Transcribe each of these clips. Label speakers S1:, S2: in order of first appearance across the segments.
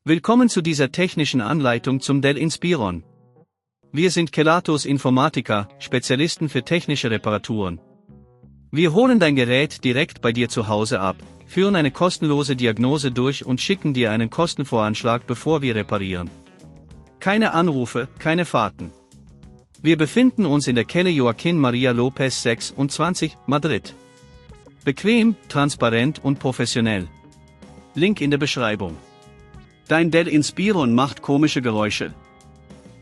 S1: Willkommen zu dieser technischen Anleitung zum Dell Inspiron. Wir sind Kelatos Informática, Spezialisten für technische Reparaturen. Wir holen dein Gerät direkt bei dir zu Hause ab, führen eine kostenlose Diagnose durch und schicken dir einen Kostenvoranschlag, bevor wir reparieren. Keine Anrufe, keine Fahrten. Wir befinden uns in der Calle Joaquín María López 26, Madrid. Bequem, transparent und professionell. Link in der Beschreibung. Dein Dell Inspiron macht komische Geräusche.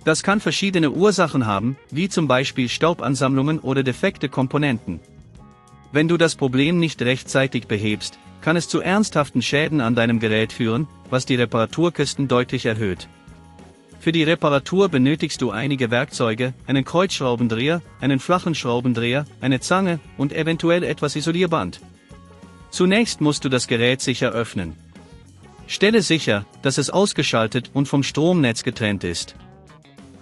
S1: Das kann verschiedene Ursachen haben, wie zum Beispiel Staubansammlungen oder defekte Komponenten. Wenn du das Problem nicht rechtzeitig behebst, kann es zu ernsthaften Schäden an deinem Gerät führen, was die Reparaturkosten deutlich erhöht. Für die Reparatur benötigst du einige Werkzeuge, einen Kreuzschraubendreher, einen flachen Schraubendreher, eine Zange und eventuell etwas Isolierband. Zunächst musst du das Gerät sicher öffnen. Stelle sicher, dass es ausgeschaltet und vom Stromnetz getrennt ist.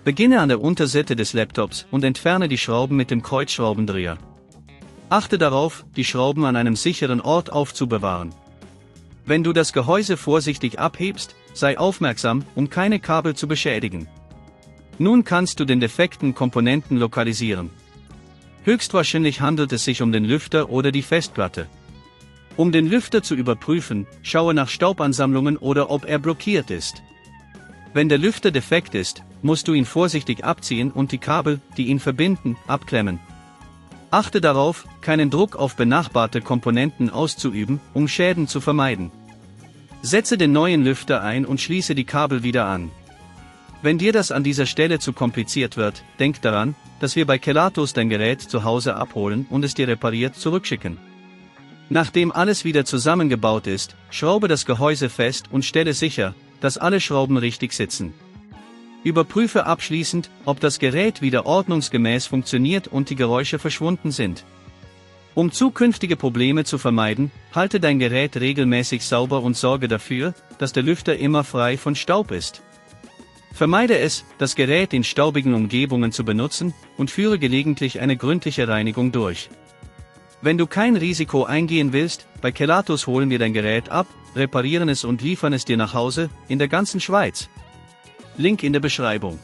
S1: Beginne an der Unterseite des Laptops und entferne die Schrauben mit dem Kreuzschraubendreher. Achte darauf, die Schrauben an einem sicheren Ort aufzubewahren. Wenn du das Gehäuse vorsichtig abhebst, sei aufmerksam, um keine Kabel zu beschädigen. Nun kannst du den defekten Komponenten lokalisieren. Höchstwahrscheinlich handelt es sich um den Lüfter oder die Festplatte. Um den Lüfter zu überprüfen, schaue nach Staubansammlungen oder ob er blockiert ist. Wenn der Lüfter defekt ist, musst du ihn vorsichtig abziehen und die Kabel, die ihn verbinden, abklemmen. Achte darauf, keinen Druck auf benachbarte Komponenten auszuüben, um Schäden zu vermeiden. Setze den neuen Lüfter ein und schließe die Kabel wieder an. Wenn dir das an dieser Stelle zu kompliziert wird, denk daran, dass wir bei Kelatos dein Gerät zu Hause abholen und es dir repariert zurückschicken. Nachdem alles wieder zusammengebaut ist, schraube das Gehäuse fest und stelle sicher, dass alle Schrauben richtig sitzen. Überprüfe abschließend, ob das Gerät wieder ordnungsgemäß funktioniert und die Geräusche verschwunden sind. Um zukünftige Probleme zu vermeiden, halte dein Gerät regelmäßig sauber und sorge dafür, dass der Lüfter immer frei von Staub ist. Vermeide es, das Gerät in staubigen Umgebungen zu benutzen, und führe gelegentlich eine gründliche Reinigung durch. Wenn du kein Risiko eingehen willst, bei Kelatos holen wir dein Gerät ab, reparieren es und liefern es dir nach Hause, in der ganzen Schweiz. Link in der Beschreibung.